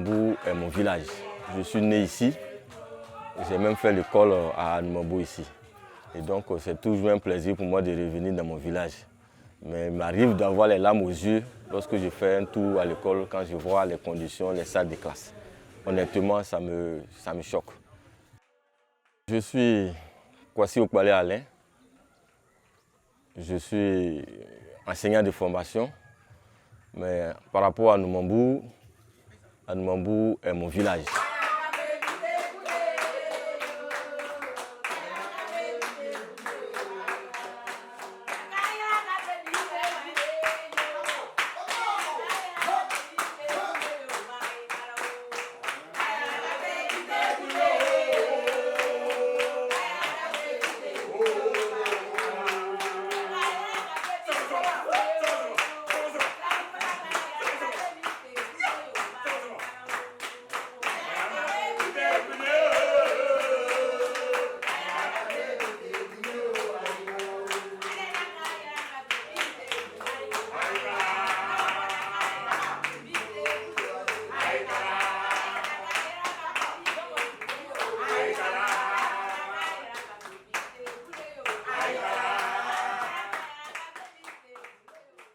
Anoumambou est mon village. Je suis né ici. J'ai même fait l'école à Anoumambou ici. Et donc c'est toujours un plaisir pour moi de revenir dans mon village. Mais il m'arrive d'avoir les larmes aux yeux lorsque je fais un tour à l'école, quand je vois les conditions, les salles de classe. Honnêtement, ça me choque. Je suis Kwasi Okpale Alain. Je suis enseignant de formation. Mais par rapport à Anoumambou, Anoumambou est mon village.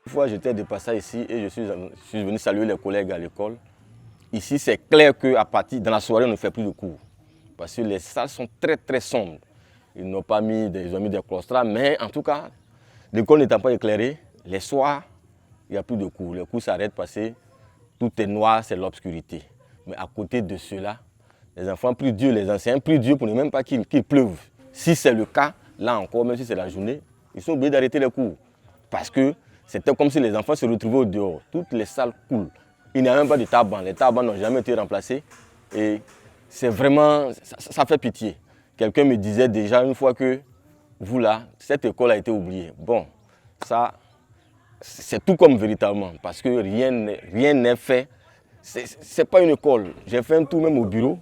Une fois, j'étais de passage ici et je suis venu saluer les collègues à l'école. Ici, c'est clair qu'à partir de la soirée, on ne fait plus de cours. Parce que les salles sont très sombres. Ils n'ont pas mis, ils ont mis des claustras, mais en tout cas, l'école n'étant pas éclairée, les soirs, il n'y a plus de cours. Les cours s'arrêtent parce que tout est noir, c'est l'obscurité. Mais à côté de cela, les enfants prient Dieu, les enseignants prient Dieu pour ne même pas qu'il pleuve. Si c'est le cas, là encore, même si c'est la journée, ils sont obligés d'arrêter les cours. Parce que c'était comme si les enfants se retrouvaient au dehors. Toutes les salles coulent. Il n'y a même pas de taban. Les tabans n'ont jamais été remplacés. Et c'est vraiment, ça fait pitié. Quelqu'un me disait déjà une fois que vous là, cette école a été oubliée. Bon, ça, c'est tout comme véritablement. Parce que rien n'est fait. C'est pas une école. J'ai fait un tour même au bureau.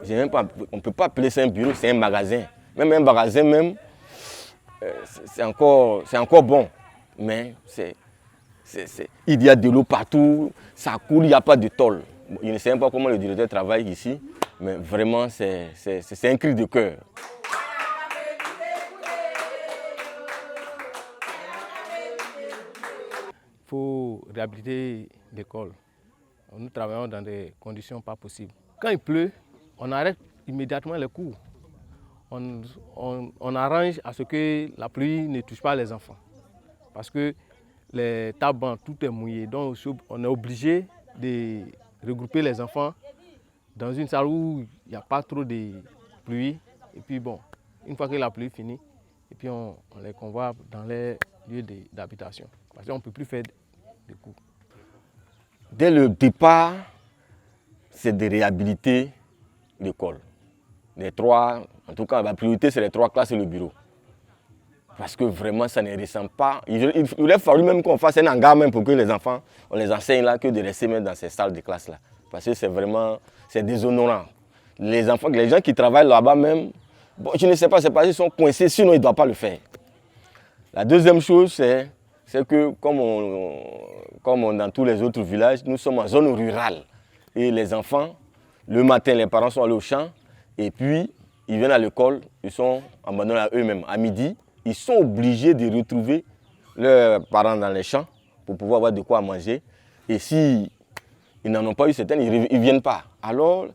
On ne peut pas appeler ça un bureau, c'est un magasin. Même un magasin, même, c'est encore bon. Mais il y a de l'eau partout, ça coule, il n'y a pas de tôle. Je ne sais même pas comment le directeur travaille ici, mais vraiment c'est un cri de cœur. Il faut réhabiliter l'école. Nous travaillons dans des conditions pas possibles. Quand il pleut, on arrête immédiatement les cours. On arrange à ce que la pluie ne touche pas les enfants. Parce que les tabans, tout est mouillé. Donc on est obligé de regrouper les enfants dans une salle où il n'y a pas trop de pluie. Et puis bon, une fois que la pluie finit, et puis on les convoie dans les lieux d'habitation. Parce qu'on ne peut plus faire de cours. Dès le départ, c'est de réhabiliter l'école. En tout cas, la priorité, c'est les 3 classes et le bureau. Parce que vraiment, ça ne ressemble pas. Il aurait fallu même qu'on fasse un hangar même pour que les enfants, on les enseigne là, que de rester même dans ces salles de classe là. Parce que c'est vraiment, c'est déshonorant. Les gens qui travaillent là-bas même, bon, je ne sais pas, c'est parce qu'ils sont coincés, sinon ils ne doivent pas le faire. La deuxième chose, c'est que comme dans tous les autres villages, nous sommes en zone rurale. Et les enfants, le matin, les parents sont allés au champ, et puis ils viennent à l'école, ils sont abandonnés à eux-mêmes. À midi, ils sont obligés de retrouver leurs parents dans les champs pour pouvoir avoir de quoi manger. Et s'ils n'en ont pas eu certaines, ils ne viennent pas. Alors,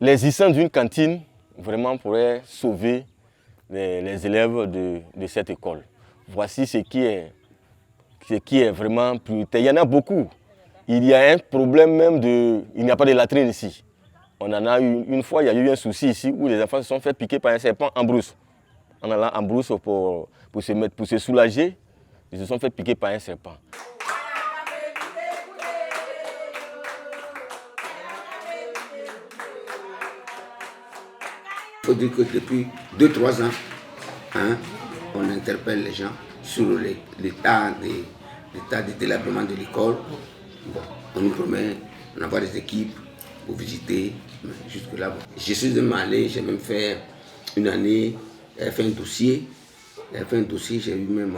l'existence d'une cantine vraiment pourrait sauver les élèves de cette école. Voici ce qui est vraiment prioritaire. Il y en a beaucoup. Il y a un problème même il n'y a pas de latrine ici. On en a eu une fois, il y a eu un souci ici où les enfants se sont fait piquer par un serpent en brousse. En allant en brousse pour se soulager, ils se sont fait piquer par un serpent. Il faut dire que depuis 2-3 ans, on interpelle les gens sur l'état de délabrement de l'école. Bon, on nous promet d'avoir des équipes pour visiter, mais jusque-là. Bon. Je suis même allé, j'ai même fait une année, j'ai fait un dossier, j'ai eu même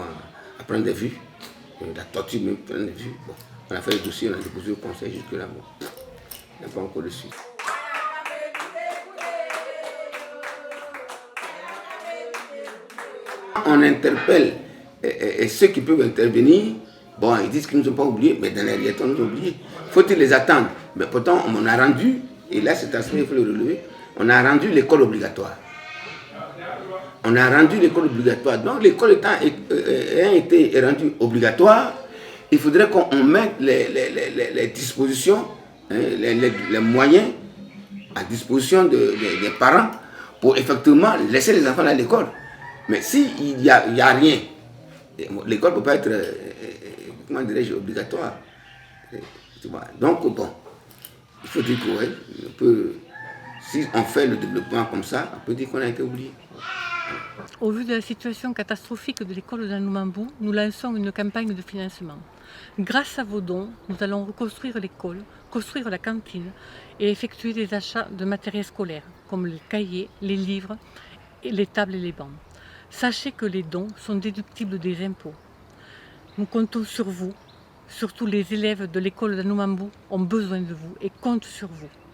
à prendre des vues, la torture même prendre des vues. Bon, on a fait le dossier, on a déposé au conseil jusque-là. Bon. n'a pas encore reçu. On interpelle et ceux qui peuvent intervenir, bon, ils disent qu'ils ne nous ont pas oubliés, mais dans la réalité, on nous a oubliés. Faut-il les attendre? Mais pourtant, on a rendu, et là cet aspect, il faut le relever, on a rendu l'école obligatoire. On a rendu l'école obligatoire. Donc l'école ayant été rendue obligatoire, il faudrait qu'on mette les dispositions, hein, les moyens à disposition des parents pour effectivement laisser les enfants à l'école. Mais s'il n'y a rien, l'école ne peut pas être, comment dirais-je, obligatoire. Tu vois. Donc bon, il faut dire que ouais, si on fait le développement comme ça, on peut dire qu'on a été oublié. Au vu de la situation catastrophique de l'école d'Anoumambou, nous lançons une campagne de financement. Grâce à vos dons, nous allons reconstruire l'école, construire la cantine et effectuer des achats de matériel scolaire, comme les cahiers, les livres, les tables et les bancs. Sachez que les dons sont déductibles des impôts. Nous comptons sur vous, surtout les élèves de l'école d'Anoumambou ont besoin de vous et comptent sur vous.